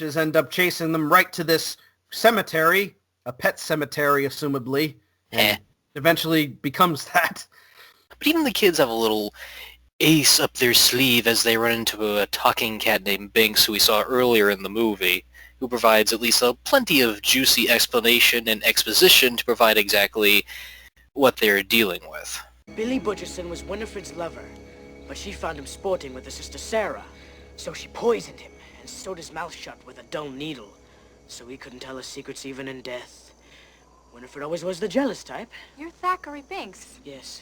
witches end up chasing them right to this cemetery, a pet cemetery, assumably, and eventually becomes that. But even the kids have a little ace up their sleeve as they run into a talking cat named Binks, who we saw earlier in the movie, who provides at least plenty of juicy explanation and exposition to provide exactly what they're dealing with. Billy Butcherson was Winifred's lover, but she found him sporting with her sister Sarah. So she poisoned him and sewed his mouth shut with a dull needle, so he couldn't tell her secrets even in death. Winifred always was the jealous type. You're Thackeray Binks. Yes.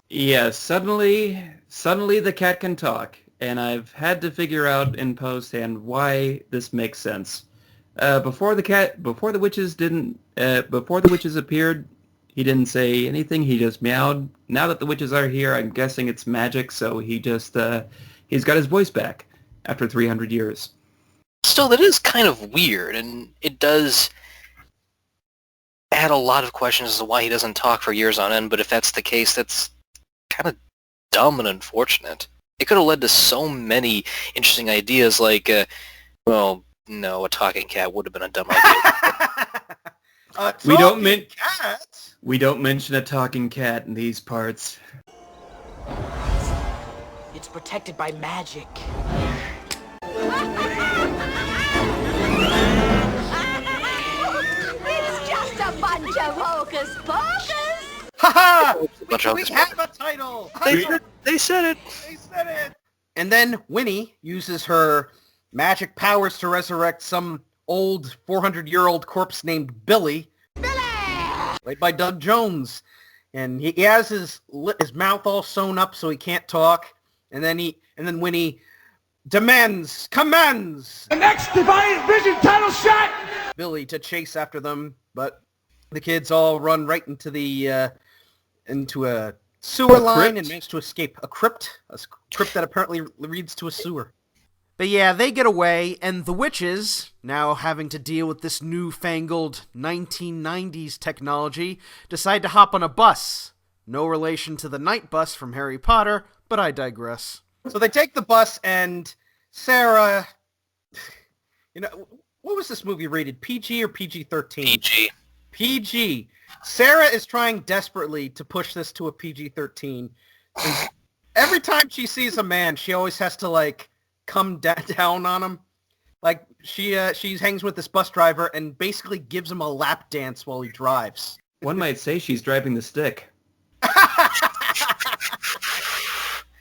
Yeah, suddenly the cat can talk, and I've had to figure out in post-hand why this makes sense. Before the witches appeared, he didn't say anything. He just meowed. Now that the witches are here, I'm guessing it's magic, so he's got his voice back after 300 years. Still, that is kind of weird, and it does add a lot of questions as to why he doesn't talk for years on end, but if that's the case, that's kind of dumb and unfortunate. It could have led to so many interesting ideas, like, a talking cat would have been a dumb idea. We don't mention a talking cat in these parts. It's protected by magic. It's just a bunch of hocus pocus. Ha ha! We have a title! They said it! They said it! And then Winnie uses her magic powers to resurrect some old 400-year-old corpse named Billy. Played by Doug Jones. And he has his mouth all sewn up so he can't talk. And then Winnie commands the next Divine Vision title shot! Billy to chase after them, but the kids all run right into a sewer line and manage to escape a crypt that apparently leads to a sewer. But yeah, they get away, and the witches, now having to deal with this newfangled 1990s technology, decide to hop on a bus. No relation to the night bus from Harry Potter, but I digress. So they take the bus, and Sarah... what was this movie rated? PG or PG-13? PG. PG. Sarah is trying desperately to push this to a PG-13. And every time she sees a man, she always has to, come down on him. She hangs with this bus driver and basically gives him a lap dance while he drives. One might say she's driving the stick.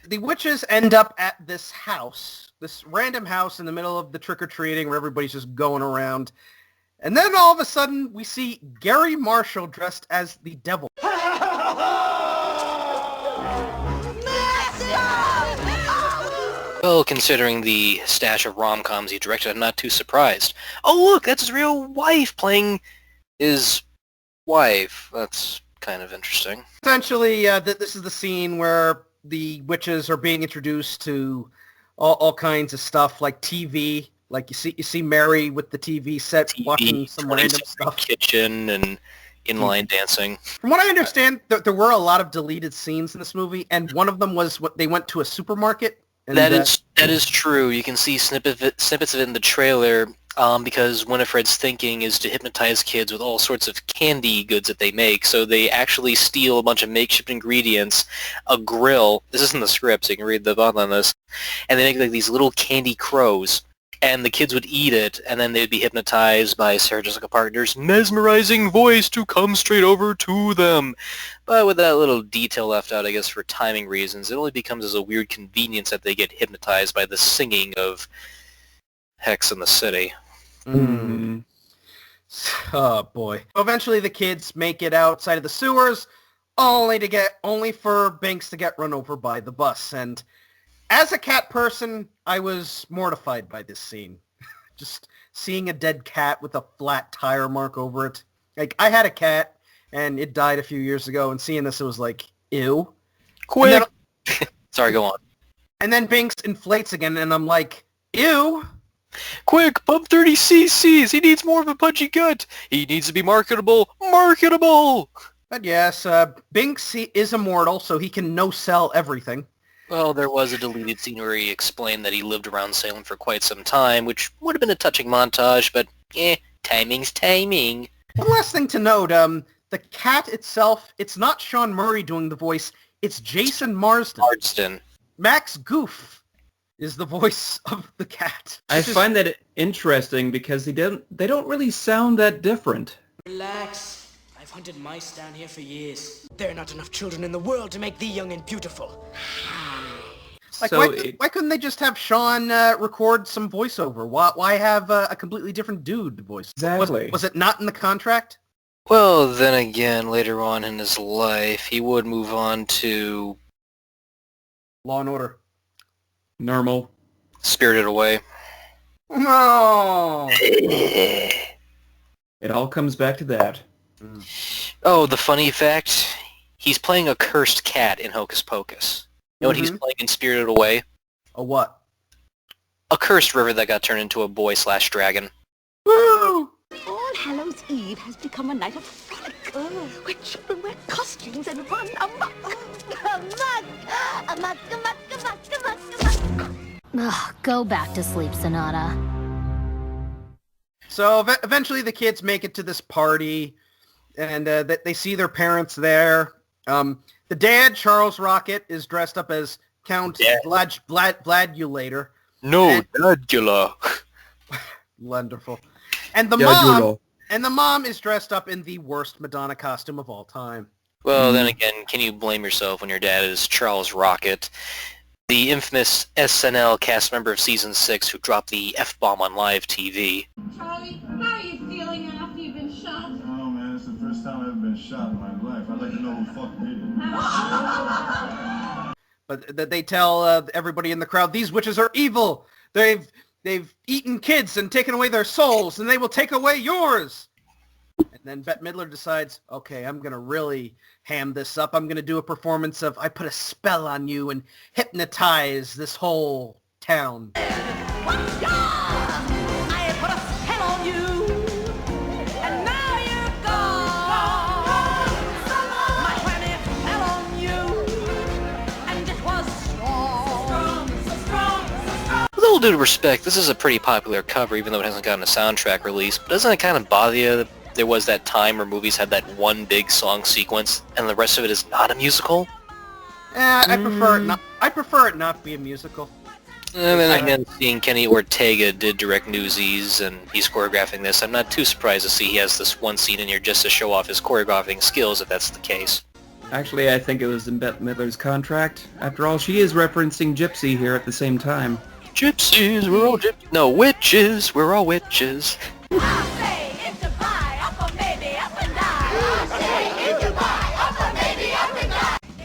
The witches end up at this house, this random house in the middle of the trick-or-treating where everybody's just going around. And then all of a sudden, we see Gary Marshall dressed as the devil. Well, considering the stash of rom-coms he directed, I'm not too surprised. Oh, look, that's his real wife playing his wife. That's kind of interesting. Essentially, this is the scene where the witches are being introduced to all kinds of stuff, like TV. Like you see Mary with the TV set TV, watching some random stuff. Kitchen and inline dancing. From what I understand, there were a lot of deleted scenes in this movie, and one of them was they went to a supermarket. And that is true. You can see snippets of it in the trailer because Winifred's thinking is to hypnotize kids with all sorts of candy goods that they make. So they actually steal a bunch of makeshift ingredients, a grill. This isn't the script, so you can read the bottom on this. And they make these little candy crows. And the kids would eat it, and then they'd be hypnotized by Sarah Jessica Parker's mesmerizing voice to come straight over to them. But with that little detail left out, I guess, for timing reasons, it only becomes as a weird convenience that they get hypnotized by the singing of Hex in the City. Mm. Oh, boy. Eventually, the kids make it outside of the sewers, only for Binks to get run over by the bus, and... As a cat person, I was mortified by this scene. Just seeing a dead cat with a flat tire mark over it. I had a cat, and it died a few years ago, and seeing this, it was like, ew. Quick! Sorry, go on. And then Binks inflates again, and I'm like, ew. Quick, pump 30 cc's! He needs more of a pudgy gut! He needs to be marketable! Marketable! But yes, Binks he is immortal, so he can no-sell everything. Well, there was a deleted scene where he explained that he lived around Salem for quite some time, which would have been a touching montage, but timing's timing. One last thing to note, the cat itself, it's not Sean Murray doing the voice, it's Jason Marsden. Max Goof is the voice of the cat. I find that interesting because they don't really sound that different. Relax. I've hunted mice down here for years. There are not enough children in the world to make thee young and beautiful. Like, So why couldn't they just have Sean record some voiceover? Why have a completely different dude voice? Exactly. Was it not in the contract? Well, then again, later on in his life, he would move on to Law and Order. Normal. Spirited Away. No! It all comes back to that. Oh, the funny fact, he's playing a cursed cat in Hocus Pocus. You know what he's playing in Spirited Away? A what? A cursed river that got turned into a boy/dragon. Woo! All Hallows Eve has become a night of frolic, where children wear costumes and run amok. Amok! Ugh, go back to sleep, Sonata. So eventually the kids make it to this party, and they see their parents there. The dad, Charles Rocket, is dressed up as Count Vladulator. No, Dadula. Wonderful. And the mom is dressed up in the worst Madonna costume of all time. Well, then again, can you blame yourself when your dad is Charles Rocket, the infamous SNL cast member of Season 6 who dropped the F-bomb on live TV? Charlie, how are you feeling after you've been shot? Oh man, it's the first time I've ever been shot in my life. I'd like to know who fuck did it. But they tell everybody in the crowd, these witches are evil. They've eaten kids and taken away their souls, and they will take away yours. And then Bette Midler decides, okay, I'm going to really ham this up. I'm going to do a performance of I put a spell on you and hypnotize this whole town. I put a spell on you, and now you're gone. My honey fell on you, and it was strong. So strong. With all due respect, this is a pretty popular cover, even though it hasn't gotten a soundtrack release. But doesn't it kind of bother you that there was that time where movies had that one big song sequence, and the rest of it is not a musical? I prefer it not. I prefer it not be a musical. And then again, seeing Kenny Ortega did direct Newsies, and he's choreographing this, I'm not too surprised to see he has this one scene in here just to show off his choreographing skills, if that's the case. Actually, I think it was in Bette Midler's contract. After all, she is referencing Gypsy here at the same time. Gypsies, we're all gypsies. No, witches, we're all witches.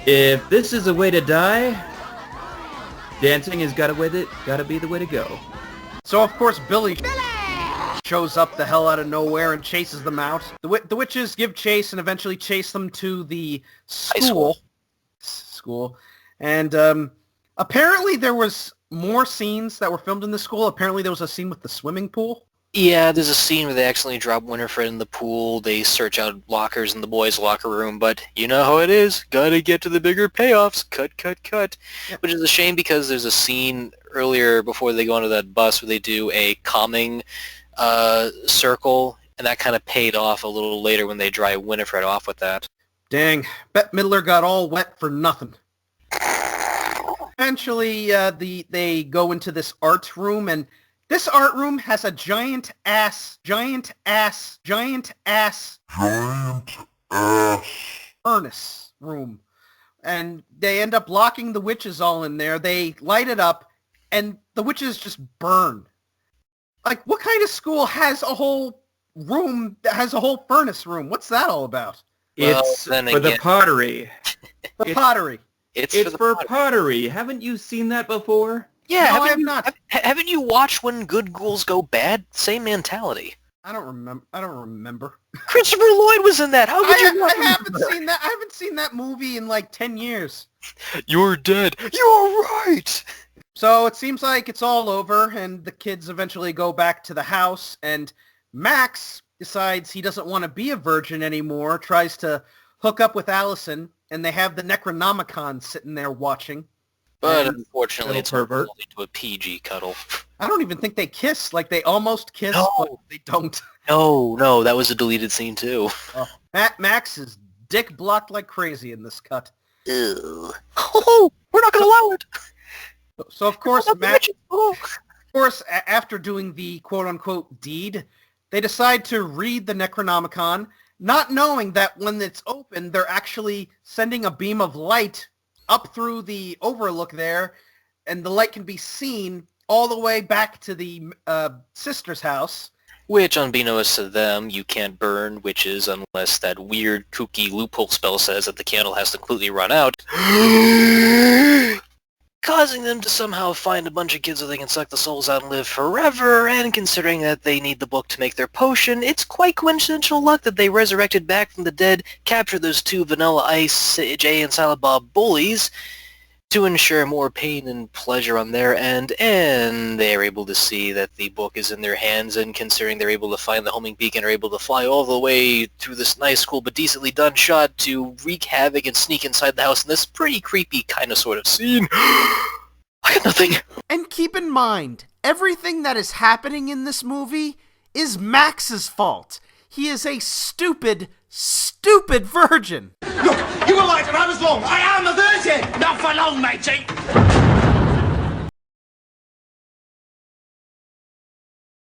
If this is a way to die, dancing has gotta be the way to go. So of course Billy shows up the hell out of nowhere and chases them out. The witches give chase and eventually chase them to the school. And apparently there was more scenes that were filmed in the school. Apparently there was a scene with the swimming pool. Yeah, there's a scene where they accidentally drop Winifred in the pool. They search out lockers in the boys' locker room, but you know how it is. Gotta get to the bigger payoffs. Cut, cut, cut. Yep. Which is a shame because there's a scene earlier before they go onto that bus where they do a calming circle, and that kind of paid off a little later when they dry Winifred off with that. Dang, Bette Midler got all wet for nothing. Eventually, they go into this art room, and this art room has a giant ass furnace room. And they end up locking the witches all in there. They light it up, and the witches just burn. Like, what kind of school has a whole room that has a whole furnace room? What's that all about? It's for the pottery. Pottery. It's for pottery. Haven't you seen that before? Yeah, no, I have not. Haven't you watched When Good Ghouls Go Bad? Same mentality. I don't remember. Christopher Lloyd was in that. How could you not I haven't seen that. I haven't seen that movie in like 10 years. You're dead. You're right. So it seems like it's all over, and the kids eventually go back to the house, and Max decides he doesn't want to be a virgin anymore, tries to hook up with Allison, and they have the Necronomicon sitting there watching. But And unfortunately, little it's pervert. only to a PG cuddle. I don't even think they kiss. Like, they almost kiss, No. but they don't. No, that was a deleted scene too. Max is dick blocked like crazy in this cut. Ew. Oh, we're not gonna allow it. So of course, Max, Oh. after doing the quote-unquote deed, they decide to read the Necronomicon, not knowing that when it's open, they're actually sending a beam of light up through the overlook there, and the light can be seen all the way back to the sister's house. Which, unbeknownst to them, you can't burn witches unless that weird, kooky loophole spell says that the candle has to completely run out. Causing them to somehow find a bunch of kids so they can suck the souls out and live forever, and considering that they need the book to make their potion, it's quite coincidental luck that they resurrected back from the dead, captured those two Vanilla Ice, Jay and Silent Bob bullies, to ensure more pain and pleasure on their end, and they're able to see that the book is in their hands, and considering they're able to find the homing beacon, are able to fly all the way through this nice, cool, but decently done shot to wreak havoc and sneak inside the house in this pretty creepy kind of sort of scene. I got nothing. And keep in mind, everything that is happening in this movie is Max's fault. He is a stupid, stupid virgin. Look, you were right and I was wrong. I am a virgin. Not for long, matey!